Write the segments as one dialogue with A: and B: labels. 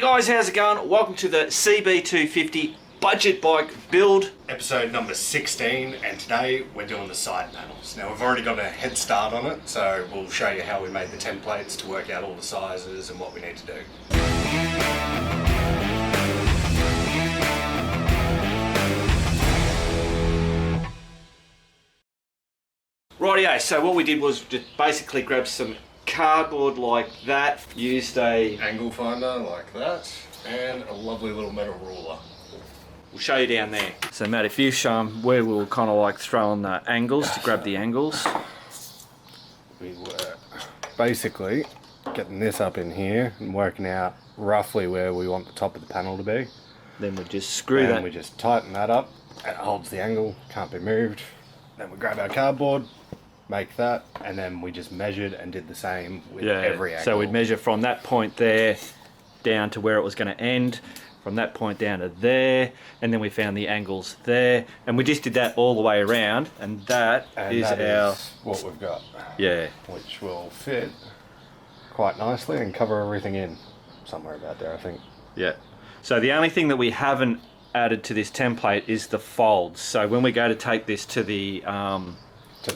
A: Guys, how's it going? Welcome to the CB250 budget bike build.
B: Episode number 16, and today we're doing the side panels. Now we've already got a head start on it, so we'll show you how we made the templates to work out all the sizes and what we need to do.
A: Rightio, so what we did was just basically grab some cardboard like that, used a
B: Angle finder like that, and a lovely little metal ruler.
A: We'll show you down there. So Matt, if you show them where we were kind of like throwing the angles to grab the angles.
B: We were basically getting this up in here and working out roughly where we want the top of the panel to be.
A: Then we just screw
B: and
A: that.
B: We just tighten that up, it holds the angle, can't be moved. Then we grab our cardboard, make that, and then we just measured and did the same with every angle.
A: So we'd measure from that point there down to where it was going to end, from that point down to there, and then we found the angles there, and we just did that all the way around, and that is
B: what we've got.
A: Yeah.
B: Which will fit quite nicely and cover everything in somewhere about there, I think.
A: Yeah. So the only thing that we haven't added to this template is the folds. So when we go to take this to the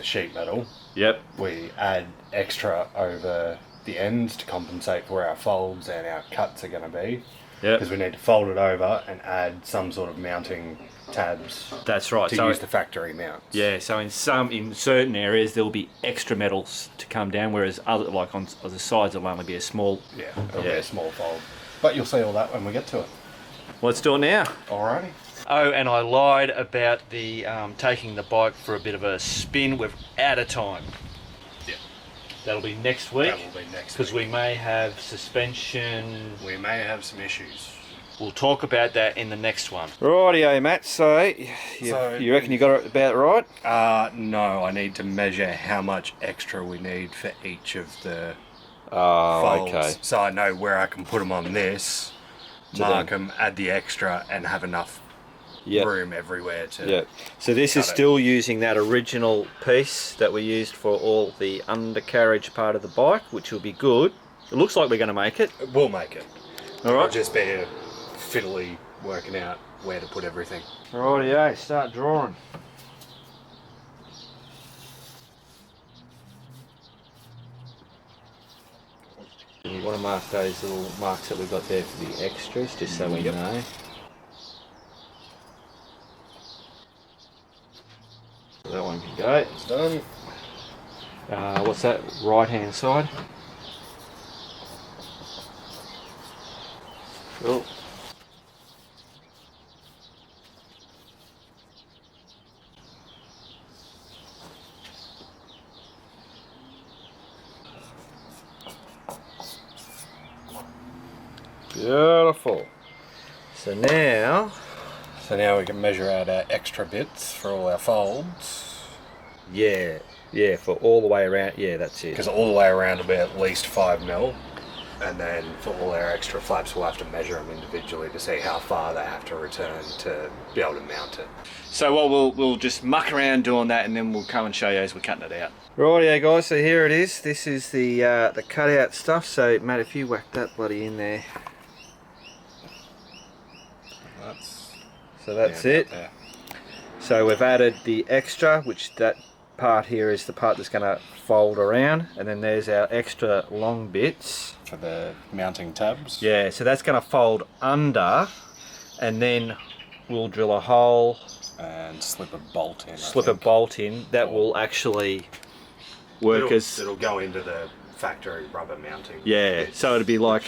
B: sheet metal,
A: yep,
B: we add extra over the ends to compensate for where our folds and our cuts are going to be.
A: Yeah,
B: because we need to fold it over and add some sort of mounting tabs.
A: That's right.
B: To use the factory mounts. Yeah.
A: So in certain areas there will be extra metals to come down, whereas other, like on the sides, it'll only be a small.
B: Yeah, it'll be a small fold. But you'll see all that when we get to it.
A: Well, let's do it now.
B: Alrighty.
A: Oh, and I lied about the taking the bike for a bit of a spin. We're out of time.
B: Yeah.
A: That'll be next week.
B: That will be next week.
A: Because we may have suspension.
B: We may have some issues.
A: We'll talk about that in the next one. Rightio, Matt. So you reckon you got it about right?
B: No, I need to measure how much extra we need for each of the
A: folds.
B: Okay. So I know where I can put them on this, mark them, add the extra, and have enough room everywhere to
A: So this is still using that original piece that we used for all the undercarriage part of the bike, which will be good. It looks like we're going to make it.
B: We'll make it.
A: All right.
B: It'll just be fiddly working out where to put everything.
A: Rightio, start drawing. You want to mark those little marks that we've got there for the extras, just so we know. That one can go.
B: It's done.
A: What's that? Right hand side. Cool. Beautiful. So now
B: we can measure out our extra bits for all our folds.
A: Yeah, for all the way around. Yeah, that's it.
B: Because all the way around will be at least 5mm, and then for all our extra flaps we'll have to measure them individually to see how far they have to return to be able to mount it.
A: So we'll just muck around doing that, and then we'll come and show you as we're cutting it out. Rightio, guys. So here it is. This is the cutout stuff. So Matt, if you whack that bloody in there. So that's it.
B: There.
A: So we've added the extra, which that part here is the part that's going to fold around, and then there's our extra long bits
B: for the mounting tabs.
A: Yeah, so that's going to fold under, and then we'll drill a hole
B: and slip a bolt in.
A: Slip a bolt in that will actually work
B: it'll go into the factory rubber mounting.
A: Yeah, so it'll be like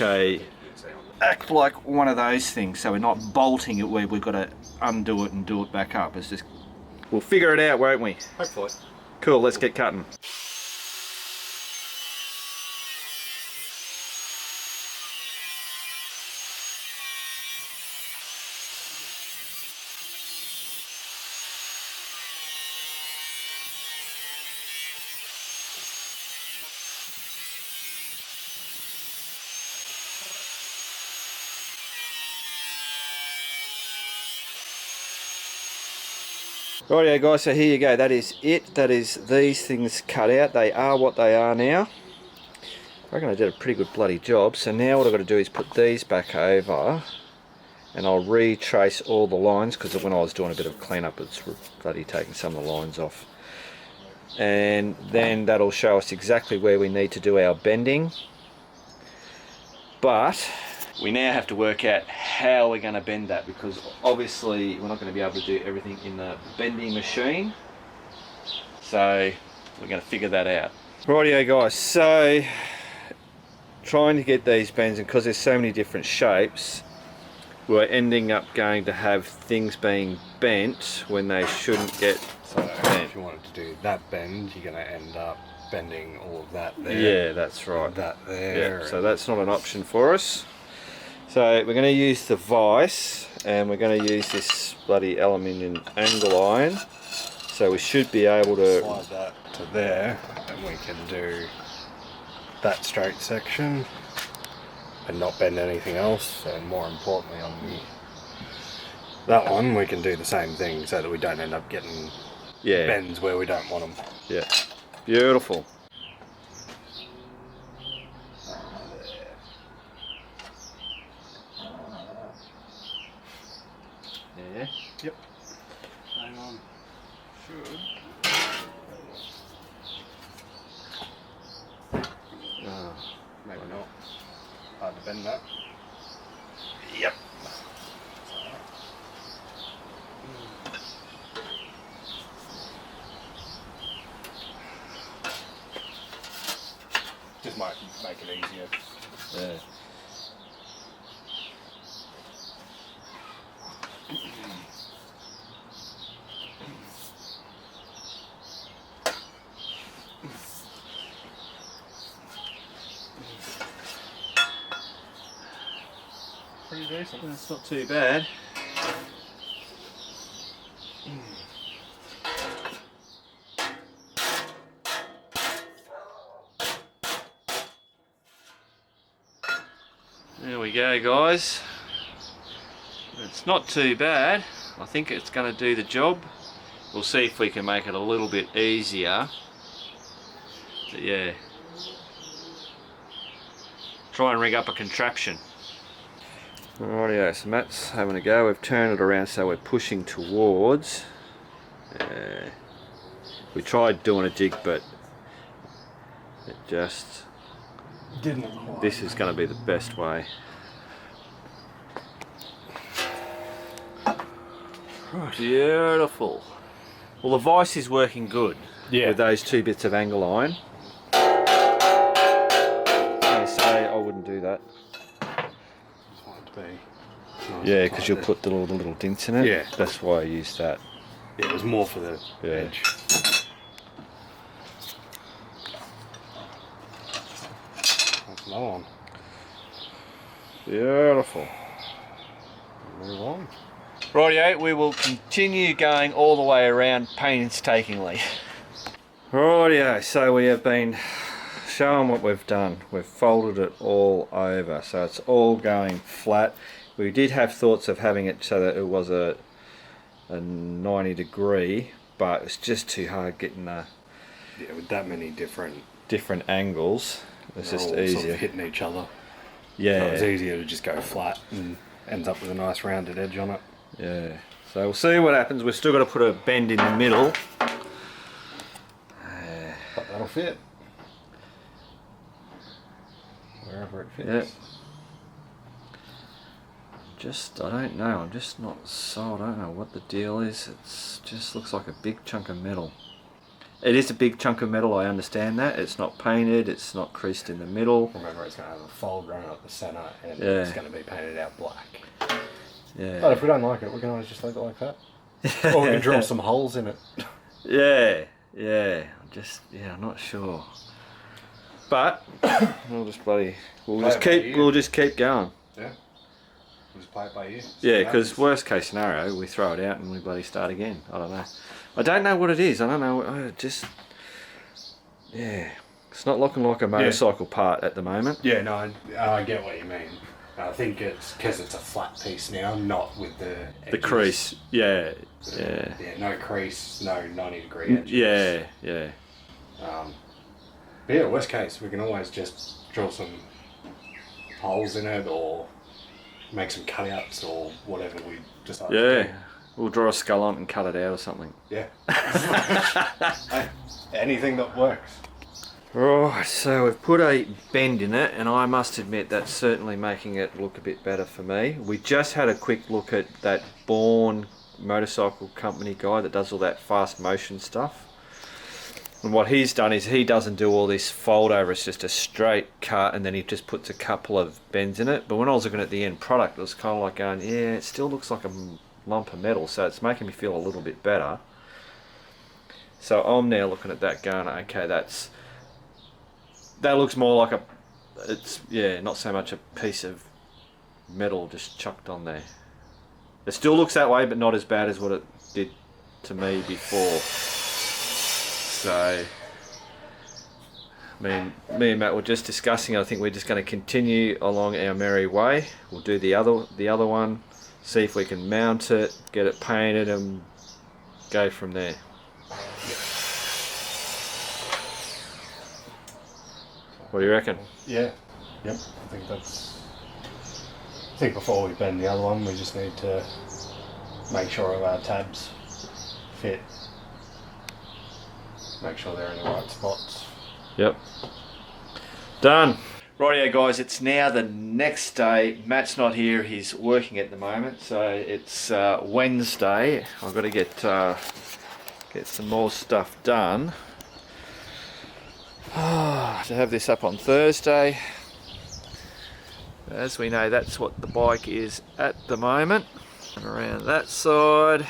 A: act like one of those things, so we're not bolting it where we've got to undo it and do it back up. It's just, we'll figure it out, won't we?
B: Hopefully.
A: Cool, let's get cutting. Rightio guys, so here you go, that is it. That is these things cut out. They are what they are now. I reckon I did a pretty good bloody job. So now what I've got to do is put these back over, and I'll retrace all the lines, because when I was doing a bit of cleanup, it's bloody taking some of the lines off. And then that'll show us exactly where we need to do our bending. But we now have to work out how we're going to bend that, because obviously we're not going to be able to do everything in the bending machine. So we're going to figure that out. Rightio guys, so trying to get these bends, and because there's so many different shapes, we're ending up going to have things being bent when they shouldn't get bent.
B: If you wanted to do that bend, you're going to end up bending all of that there.
A: Yeah, that's right.
B: That there.
A: Yeah, so that's not an option for us. So we're going to use the vise, and we're going to use this bloody aluminium angle iron. So we should be able to
B: slide that to there, and we can do that straight section and not bend anything else. And more importantly, on that one, we can do the same thing so that we don't end up getting bends where we don't want them.
A: Yeah, beautiful. Yeah.
B: Yep. Hang on. Should. Maybe not. Hard to bend that.
A: Yep.
B: Just might make it easier.
A: Yeah.
B: Pretty decent.
A: That's not too bad. There we go guys. It's not too bad. I think it's going to do the job. We'll see if we can make it a little bit easier. But yeah. Try and rig up a contraption. Rightio, so Matt's having a go. We've turned it around so we're pushing towards. We tried doing a jig, but it just
B: Didn't quite.
A: This is going to be the best way.
B: Right.
A: Beautiful. Well, the vise is working good.
B: Yeah.
A: With those two bits of angle iron. I say I wouldn't do that.
B: Just want it to be nice.
A: Yeah, because you'll put the little dints in it.
B: Yeah.
A: That's why I used that.
B: Yeah, it was more for the edge. That's another one.
A: Beautiful.
B: Move on.
A: Rightio, we will continue going all the way around painstakingly. Rightio, so we have been showing what we've done. We've folded it all over, so it's all going flat. We did have thoughts of having it so that it was a 90 degree, but it's just too hard getting the
B: with that many different
A: angles. It's just
B: all
A: easier.
B: sort of hitting each other.
A: Yeah.
B: So it's easier to just go flat and ends up with a nice rounded edge on it.
A: Yeah. So we'll see what happens. We've still got to put a bend in the middle.
B: But that'll fit. Wherever it fits.
A: Yeah. I don't know. I'm just not sold. I don't know what the deal is. It just looks like a big chunk of metal. It is a big chunk of metal, I understand that. It's not painted, it's not creased in the middle.
B: Remember, it's going to have a fold running up the centre and
A: Yeah.
B: it's going to be painted out black.
A: Yeah.
B: But if we don't like it, we can always just leave it like that. Or we can drill some holes in it.
A: Yeah, yeah. I'm not sure. But we'll just keep going.
B: Yeah. We'll just play it by ear.
A: Yeah, because worst case scenario, we throw it out and we bloody start again. I don't know. I don't know what it is. I don't know. Yeah. It's not looking like a motorcycle part at the moment.
B: Yeah, no, I get what you mean. I think it's because it's a flat piece now, not with the edges.
A: The crease. Yeah.
B: Yeah, no crease, no 90 degree edges.
A: Yeah, yeah.
B: But yeah, worst case, we can always just drill some holes in it or make some cutouts or whatever we decide to do.
A: We'll draw a skull on it and cut it out or something.
B: Yeah. Anything that works.
A: Right, so we've put a bend in it, and I must admit that's certainly making it look a bit better for me. We just had a quick look at that Bourne motorcycle company guy that does all that fast motion stuff. And what he's done is he doesn't do all this fold over, it's just a straight cut, and then he just puts a couple of bends in it. But when I was looking at the end product, it was kind of like going, yeah, it still looks like a lump of metal, so it's making me feel a little bit better. So I'm now looking at that going, okay, that looks more like it's not so much a piece of metal just chucked on there. It still looks that way, but not as bad as what it did to me before. So, me and Matt were just discussing, I think we're just going to continue along our merry way. We'll do the other one, see if we can mount it, get it painted, and go from there. What do you reckon?
B: Yeah. Yep. I think before we bend the other one, we just need to make sure all our tabs fit. Make sure they're in the right spots.
A: Yep. Done. Rightio guys, it's now the next day. Matt's not here, he's working at the moment, so it's Wednesday. I've got to get some more stuff done. To have this up on Thursday. As we know, that's what the bike is at the moment. And around that side.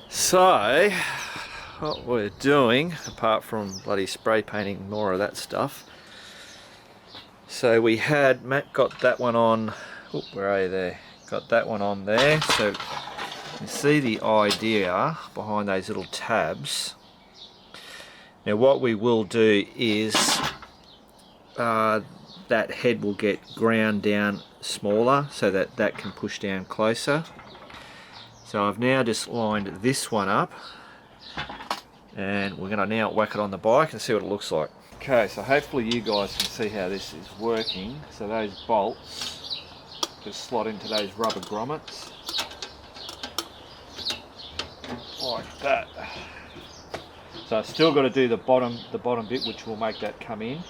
A: So, what we're doing, apart from bloody spray painting more of that stuff. So Matt got that one on, where are you there? Got that one on there. So you see the idea behind those little tabs. Now what we will do is that head will get ground down smaller so that can push down closer. So I've now just lined this one up, and we're going to now whack it on the bike and see what it looks like. Okay, so hopefully you guys can see how this is working. So those bolts just slot into those rubber grommets like that. So I've still got to do the bottom bit, which will make that come in.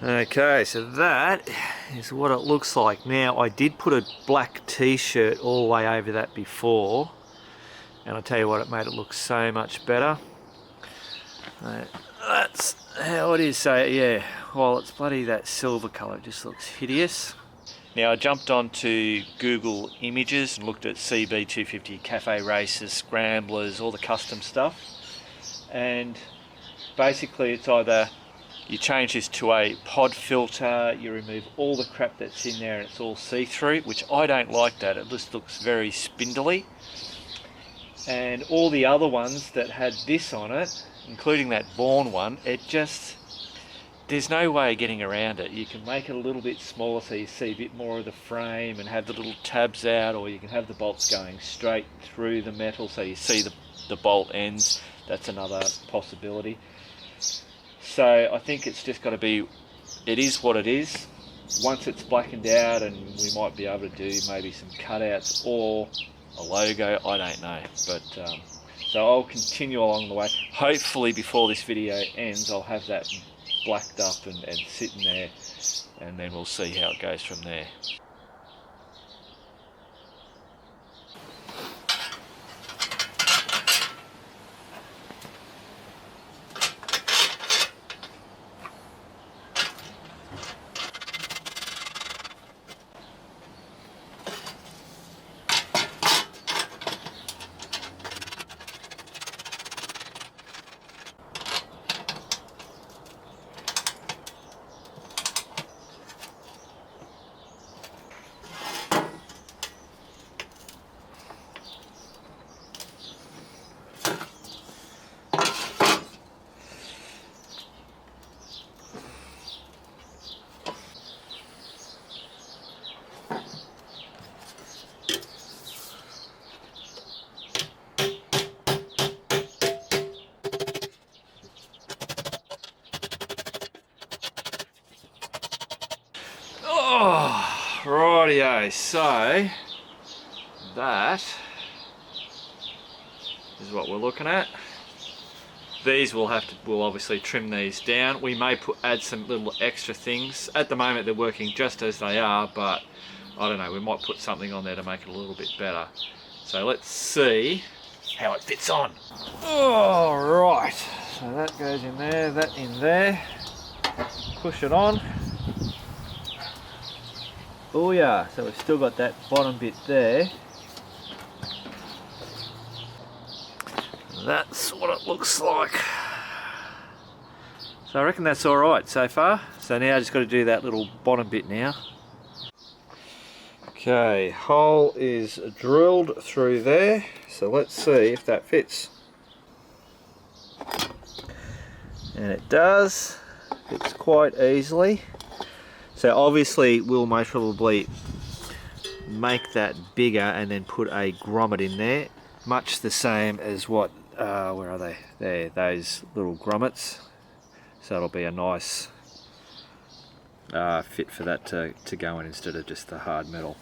A: Okay, so that is what it looks like. Now I did put a black t-shirt all the way over that before, and I'll tell you what, it made it look so much better. That's how it is. So yeah, while it's bloody that silver colour, it just looks hideous. Now I jumped onto Google Images and looked at CB250 cafe races, scramblers, all the custom stuff, and basically it's either you change this to a pod filter, you remove all the crap that's in there and it's all see-through, which I don't like that. It just looks very spindly. And all the other ones that had this on it, including that Bourne one, there's no way of getting around it. You can make it a little bit smaller so you see a bit more of the frame and have the little tabs out, or you can have the bolts going straight through the metal so you see the bolt ends. That's another possibility. So I think it's just got to be, it is what it is. Once it's blackened out, and we might be able to do maybe some cutouts or a logo, I don't know. But so I'll continue along the way. Hopefully before this video ends, I'll have that blacked up and sitting there, and then we'll see how it goes from there. Rightio, so that is what we're looking at. These we'll obviously trim these down. We may add some little extra things. At the moment they're working just as they are, but I don't know, we might put something on there to make it a little bit better. So let's see how it fits on. All right, so that goes in there, that in there. Push it on. Oh yeah, so we've still got that bottom bit there. That's what it looks like. So I reckon that's all right so far. So now I just got to do that little bottom bit now. Okay, hole is drilled through there. So let's see if that fits. And it does. Fits quite easily. So obviously we'll most probably make that bigger and then put a grommet in there. Much the same as what, where are they? There, those little grommets. So it'll be a nice fit for that to go in instead of just the hard metal.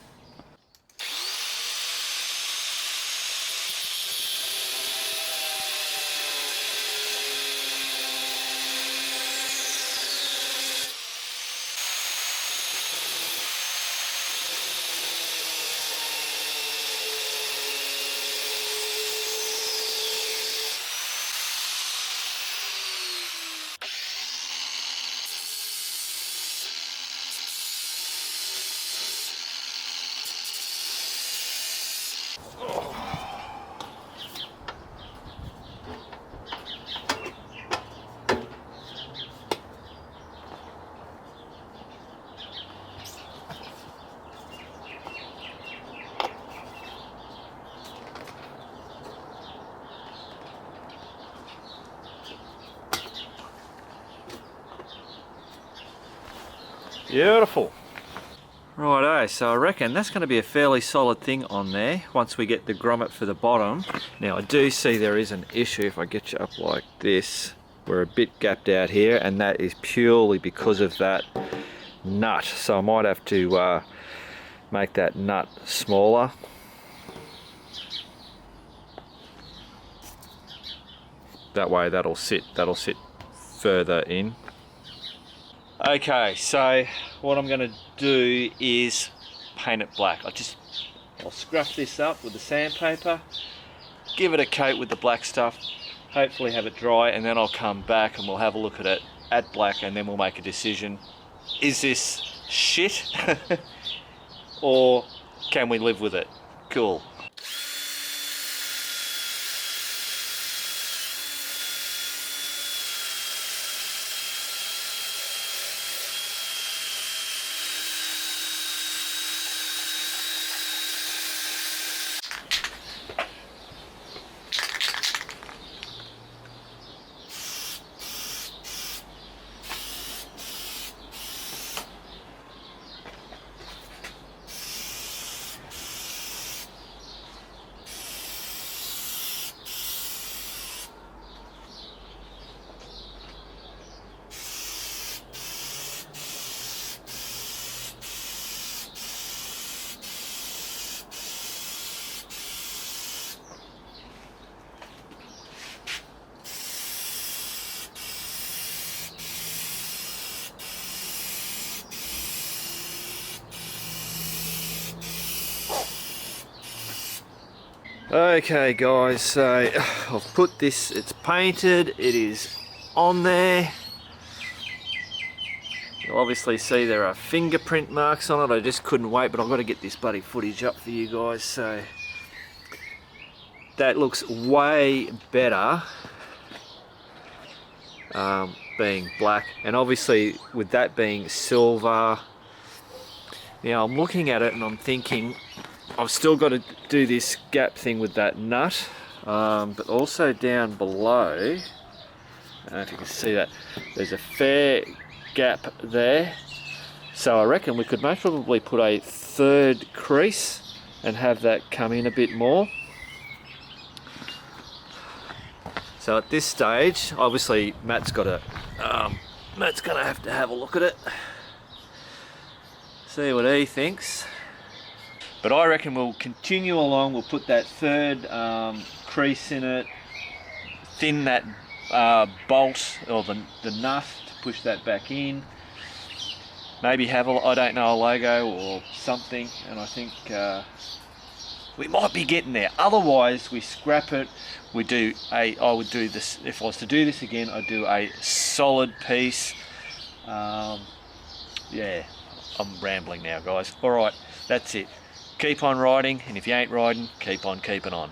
A: Beautiful. Righto, so I reckon that's going to be a fairly solid thing on there once we get the grommet for the bottom. Now I do see there is an issue if I get you up like this. We're a bit gapped out here, and that is purely because of that nut. So I might have to make that nut smaller. That way that'll sit further in. Okay, so what I'm going to do is paint it black. I'll scruff this up with the sandpaper, give it a coat with the black stuff, hopefully have it dry, and then I'll come back and we'll have a look at it at black, and then we'll make a decision. Is this shit or can we live with it? Cool. Okay guys, so I've put this, it's painted, it is on there. You'll obviously see there are fingerprint marks on it. I just couldn't wait, but I've got to get this bloody footage up for you guys. So that looks way better being black, and obviously with that being silver. Now I'm looking at it and I'm thinking I've still got to do this gap thing with that nut, but also down below, I don't know if you can see that, there's a fair gap there. So I reckon we could most probably put a third crease and have that come in a bit more. So at this stage, obviously Matt's gonna have to have a look at it. See what he thinks. But I reckon we'll continue along. We'll put that third crease in it, thin that bolt or the nut to push that back in. Maybe have I don't know, a logo or something. And I think we might be getting there. Otherwise, we scrap it. I would do this if I was to do this again. I'd do a solid piece. Yeah, I'm rambling now, guys. All right, that's it. Keep on riding, and if you ain't riding, keep on keeping on.